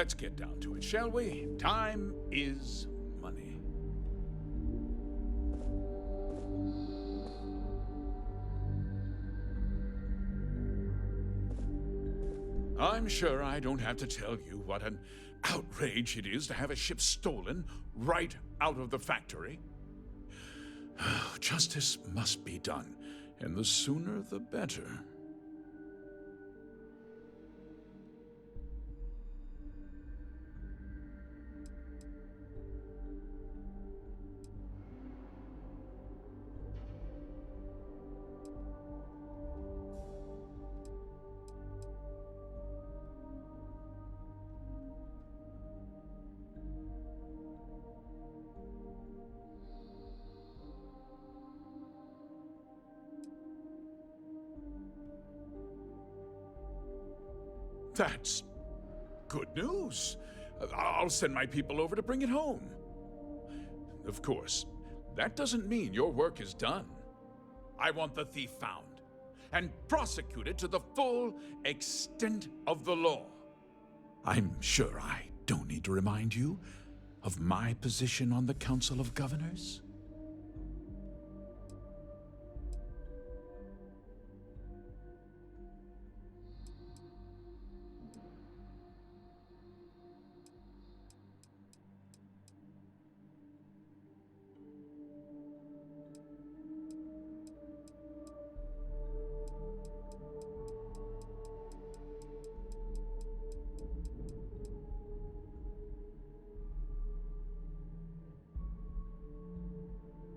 let's get down to it, shall we? Time is money. I'm sure I don't have to tell you what an outrage it is to have a ship stolen right out of the factory. Justice must be done, and the sooner the better. That's good news. I'll send my people over to bring it home. Of course, that doesn't mean your work is done. I want the thief found and prosecuted to the full extent of the law. I'm sure I don't need to remind you of my position on the Council of Governors.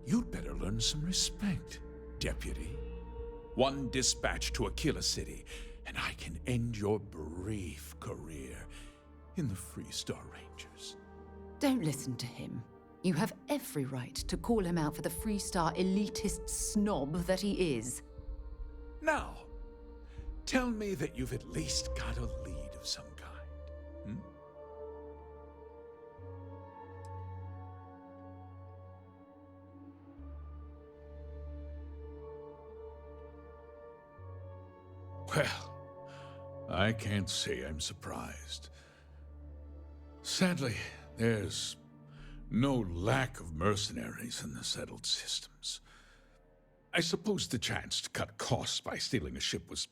You'd better learn some respect, Deputy. One dispatch to Aquila City, and I can end your brief career in the Freestar Rangers. Don't listen to him. You have every right to call him out for the Freestar elitist snob that he is. Now, tell me that you've at least got a lead of some kind. Hmm? Well, I can't say I'm surprised. Sadly, there's no lack of mercenaries in the settled systems. I suppose the chance to cut costs by stealing a ship was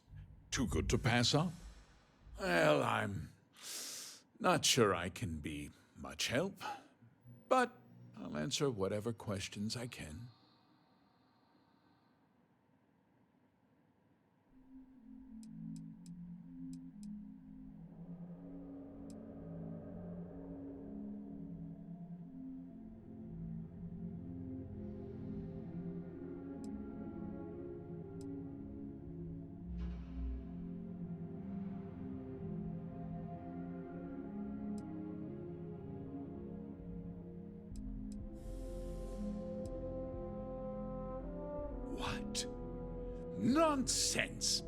too good to pass up. Well, I'm not sure I can be much help, but I'll answer whatever questions I can. What? Nonsense!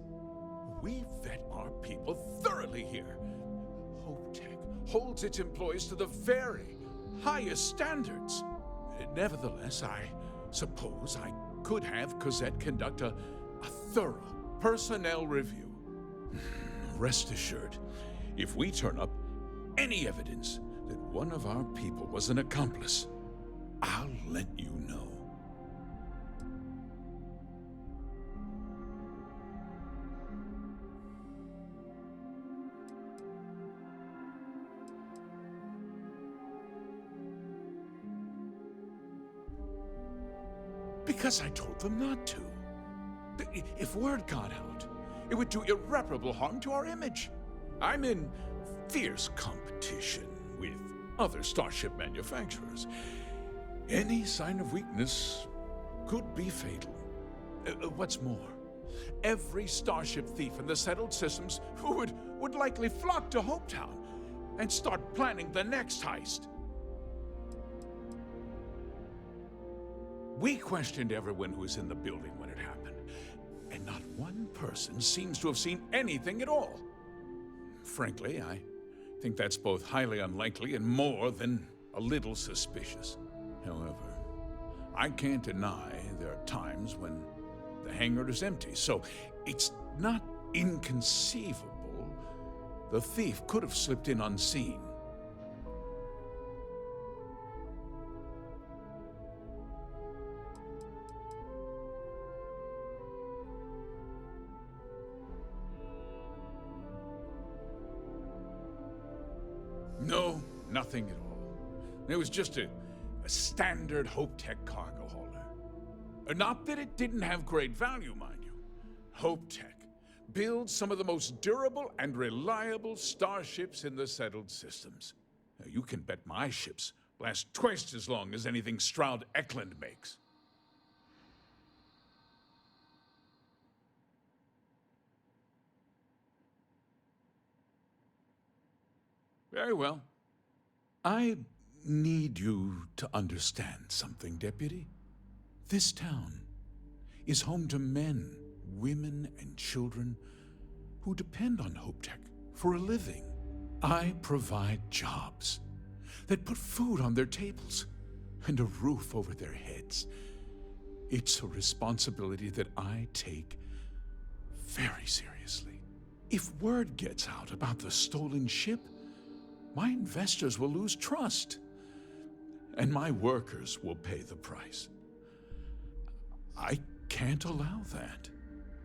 We vet our people thoroughly here. HopeTech holds its employees to the very highest standards. Nevertheless, I suppose I could have Cosette conduct a thorough personnel review. Rest assured, if we turn up any evidence that one of our people was an accomplice, I'll let you know. Because I told them not to. If word got out, it would do irreparable harm to our image. I'm in fierce competition with other starship manufacturers. Any sign of weakness could be fatal. What's more, every starship thief in the settled systems would likely flock to Hopetown and start planning the next heist. We questioned everyone who was in the building when it happened, and not one person seems to have seen anything at all. Frankly, I think that's both highly unlikely and more than a little suspicious. However, I can't deny there are times when the hangar is empty, so it's not inconceivable the thief could have slipped in unseen No, nothing at all. It was just a standard Hope Tech cargo hauler. Not that it didn't have great value, mind you. Hope Tech builds some of the most durable and reliable starships in the settled systems. Now, you can bet my ships last twice as long as anything Stroud Eklund makes. Very well. I need you to understand something, Deputy. This town is home to men, women, and children who depend on Hope Tech for a living. I provide jobs that put food on their tables and a roof over their heads. It's a responsibility that I take very seriously. If word gets out about the stolen ship, my investors will lose trust, and my workers will pay the price. I can't allow that.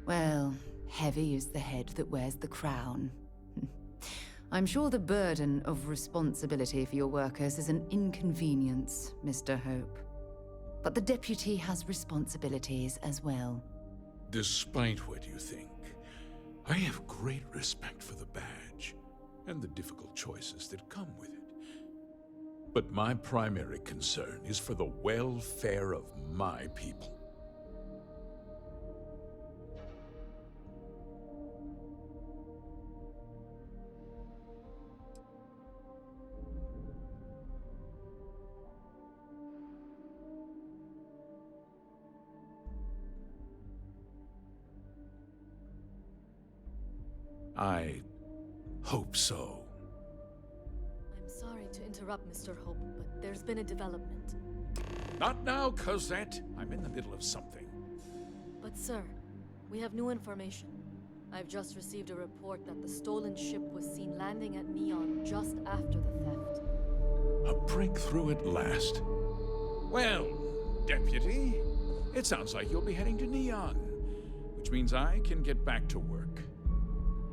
Well, heavy is the head that wears the crown. I'm sure the burden of responsibility for your workers is an inconvenience, Mr. Hope. But the deputy has responsibilities as well. Despite what you think, I have great respect for the badge and the difficult choices that come with it. But my primary concern is for the welfare of my people. I hope so. I'm sorry to interrupt, Mr. Hope, but there's been a development. Not now, Cosette. I'm in the middle of something. But sir, we have new information. I've just received a report that the stolen ship was seen landing at Neon just after the theft. A breakthrough at last. Well, Deputy, it sounds like you'll be heading to Neon, which means I can get back to work.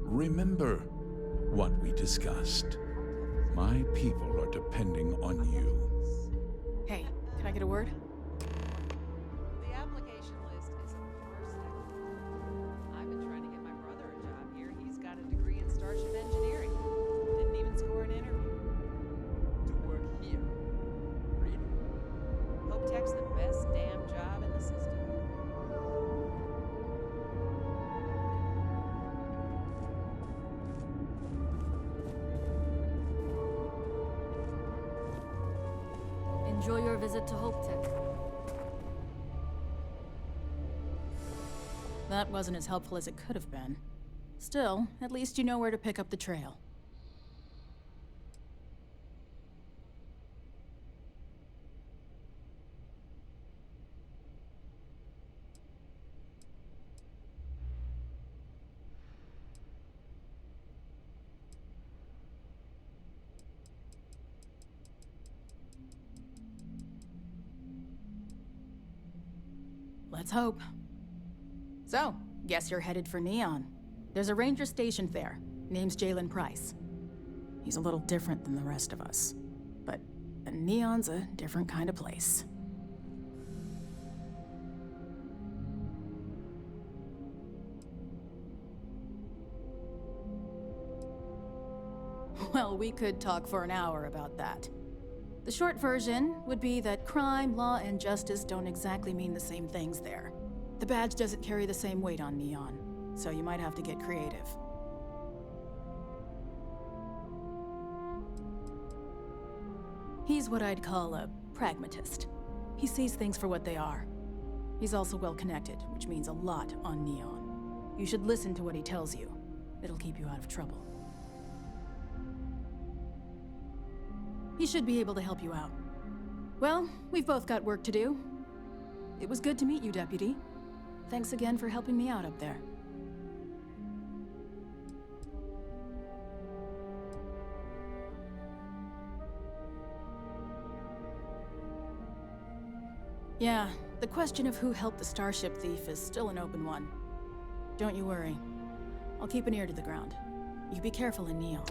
Remember what we discussed. My people are depending on you. Hey, can I get a word? The application list isn't the first thing. I've been trying to get my brother a job here. He's got a degree in starship engineering. Didn't even score an interview. To work here. Really? Hope Tech's the best damn job in the system. Enjoy your visit to Hope Tech. That wasn't as helpful as it could have been. Still, at least you know where to pick up the trail. Let's hope. So, guess you're headed for Neon. There's a ranger stationed there. Name's Jalen Price. He's a little different than the rest of us. But Neon's a different kind of place. Well, we could talk for an hour about that. The short version would be that crime, law, and justice don't exactly mean the same things there. The badge doesn't carry the same weight on Neon, so you might have to get creative. He's what I'd call a pragmatist. He sees things for what they are. He's also well-connected, which means a lot on Neon. You should listen to what he tells you. It'll keep you out of trouble. He should be able to help you out. Well, we've both got work to do. It was good to meet you, Deputy. Thanks again for helping me out up there. Yeah, the question of who helped the Starship thief is still an open one. Don't you worry. I'll keep an ear to the ground. You be careful in Neon.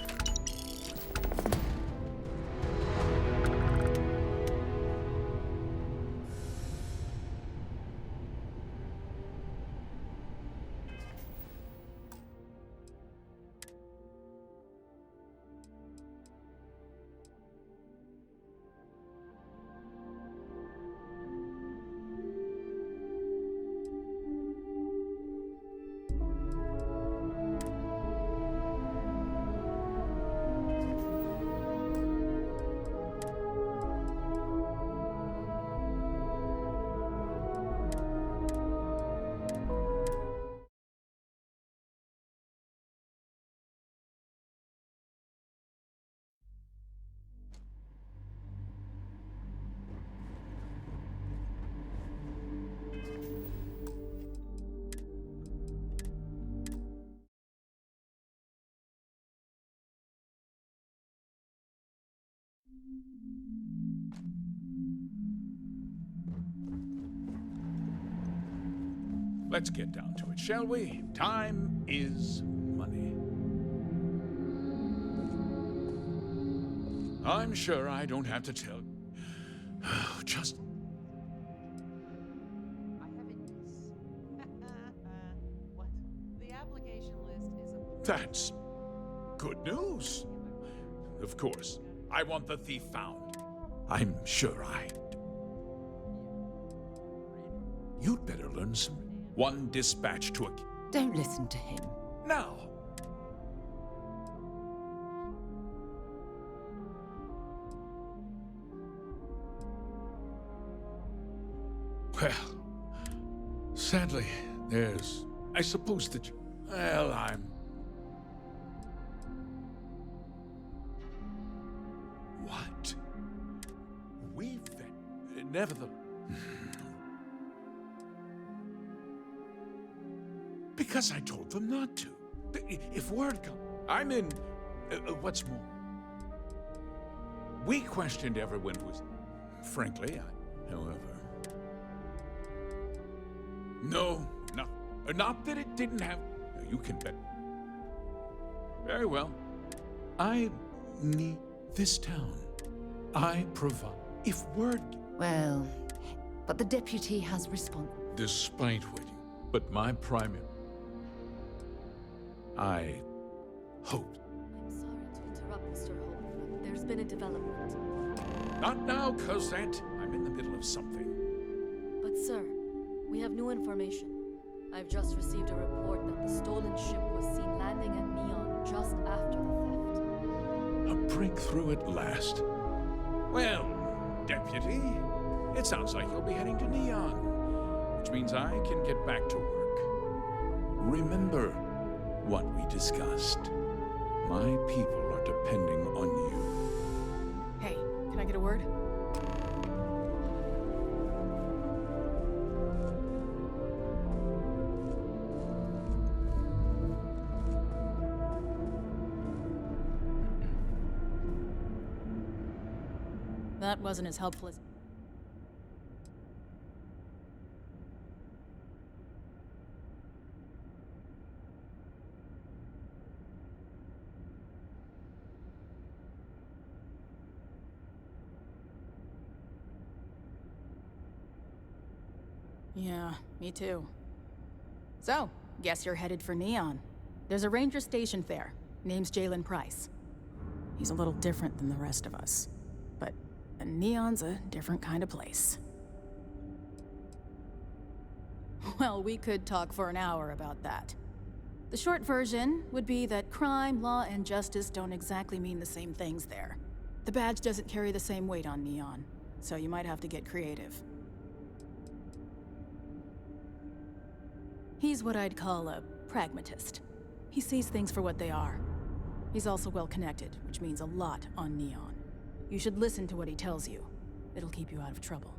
Let's get down to it, shall we? Time is money. I'm sure I don't have to tell. Just I have it. What? The application list is a that's good news. Of course, I want the thief found. I'm sure You'd better learn some. One dispatch to a... Don't listen to him. Now! Well, sadly, there's... I suppose that... Well, I'm... What? We've... Nevertheless... Because I told them not to. If word comes... I'm in... what's more... We questioned everyone who was... Frankly, however... No, not that it didn't have... You can bet. Very well. I need this town. I provide... If word... Well, but the deputy has Despite waiting. But my primary... I hope. I'm sorry to interrupt, Mr. Hope, but there's been a development. Not now, Cosette. I'm in the middle of something. But sir, we have new information. I've just received a report that the stolen ship was seen landing at Neon just after the theft. A breakthrough at last. Well, Deputy, it sounds like you'll be heading to Neon, which means I can get back to work. Remember what we discussed. My people are depending on you. Hey, can I get a word? That wasn't as helpful as... Yeah, me too. So, guess you're headed for Neon. There's a ranger stationed there. Name's Jalen Price. He's a little different than the rest of us. But Neon's a different kind of place. Well, we could talk for an hour about that. The short version would be that crime, law, and justice don't exactly mean the same things there. The badge doesn't carry the same weight on Neon, so you might have to get creative. He's what I'd call a pragmatist. He sees things for what they are. He's also well-connected, which means a lot on Neon. You should listen to what he tells you. It'll keep you out of trouble.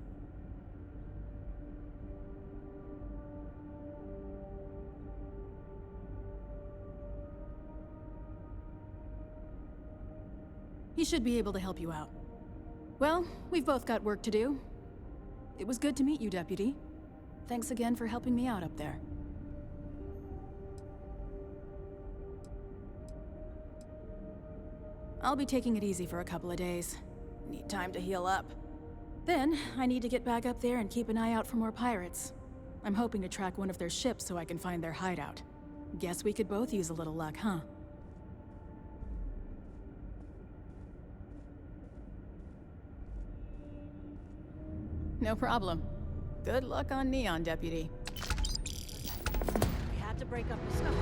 He should be able to help you out. Well, we've both got work to do. It was good to meet you, Deputy. Thanks again for helping me out up there. I'll be taking it easy for a couple of days. Need time to heal up. Then, I need to get back up there and keep an eye out for more pirates. I'm hoping to track one of their ships so I can find their hideout. Guess we could both use a little luck, huh? No problem. Good luck on Neon, Deputy. We had to break up the stuff.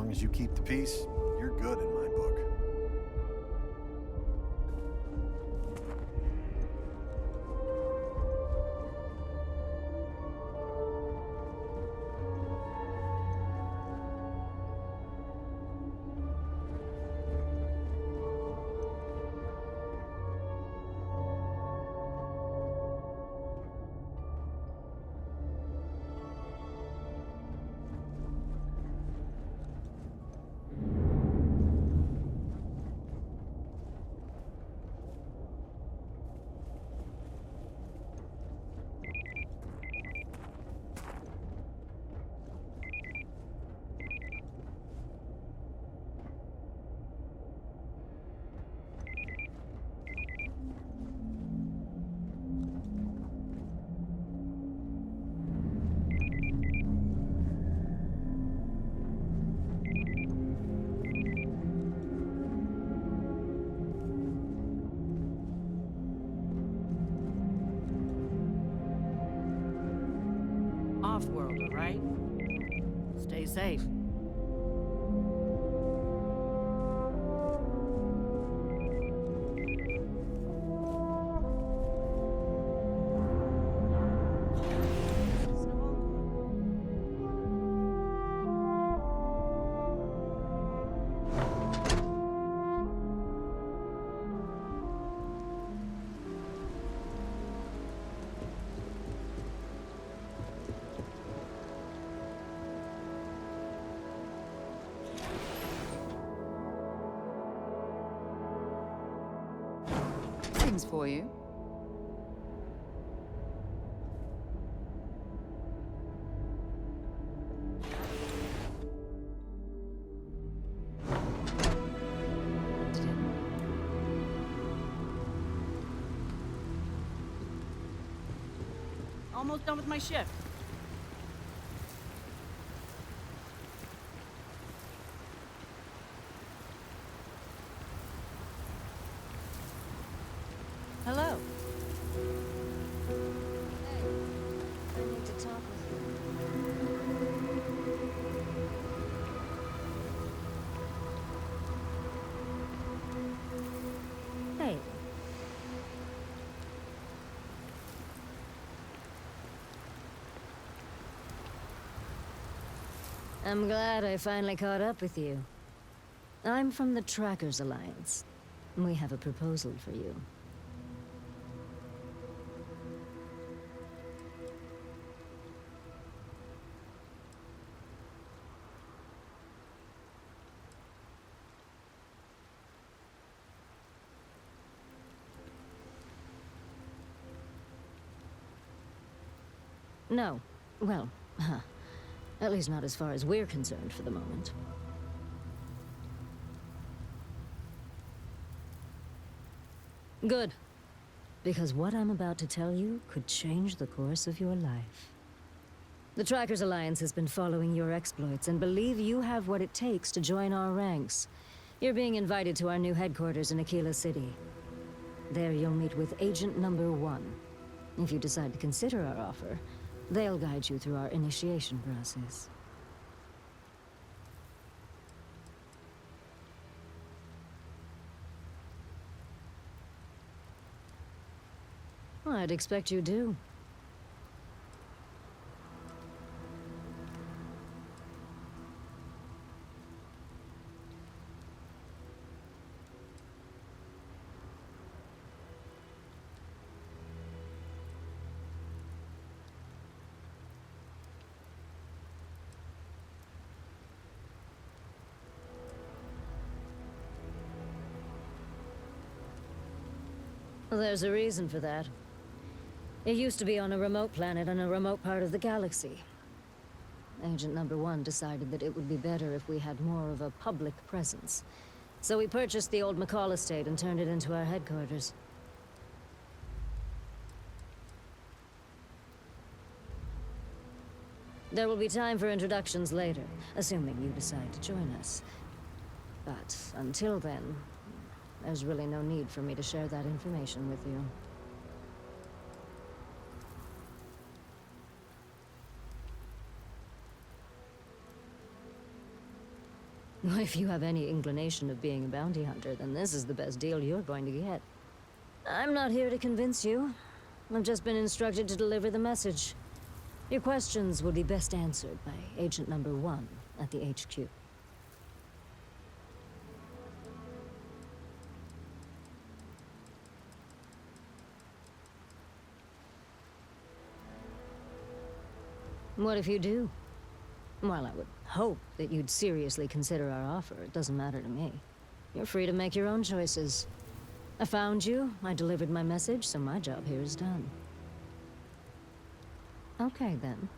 long as you keep the peace, you're good in my book. Off-world, all right? Stay safe. Things for you. Almost done with my shift. Hello. Hey, I need to talk with you. Hey. I'm glad I finally caught up with you. I'm from the Trackers Alliance. We have a proposal for you. No. Well, at least not as far as we're concerned for the moment. Good. Because what I'm about to tell you could change the course of your life. The Trackers Alliance has been following your exploits and believe you have what it takes to join our ranks. You're being invited to our new headquarters in Aquila City. There you'll meet with Agent Number 1. If you decide to consider our offer, they'll guide you through our initiation process. I'd expect you do. Well, there's a reason for that. It used to be on a remote planet in a remote part of the galaxy. Agent Number 1 decided that it would be better if we had more of a public presence. So we purchased the old McCall estate and turned it into our headquarters. There will be time for introductions later, assuming you decide to join us. But until then, there's really no need for me to share that information with you. If you have any inclination of being a bounty hunter, then this is the best deal you're going to get. I'm not here to convince you. I've just been instructed to deliver the message. Your questions would be best answered by Agent Number 1 at the HQ. What if you do? Well, I would hope that you'd seriously consider our offer. It doesn't matter to me. You're free to make your own choices. I found you, I delivered my message, so my job here is done. Okay, then.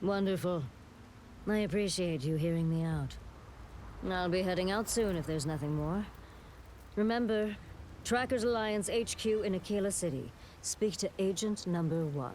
Wonderful. I appreciate you hearing me out. I'll be heading out soon if there's nothing more. Remember, Trackers Alliance HQ in Aquila City. Speak to Agent Number 1.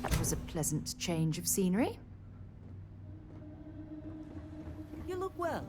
That was a pleasant change of scenery. You look well.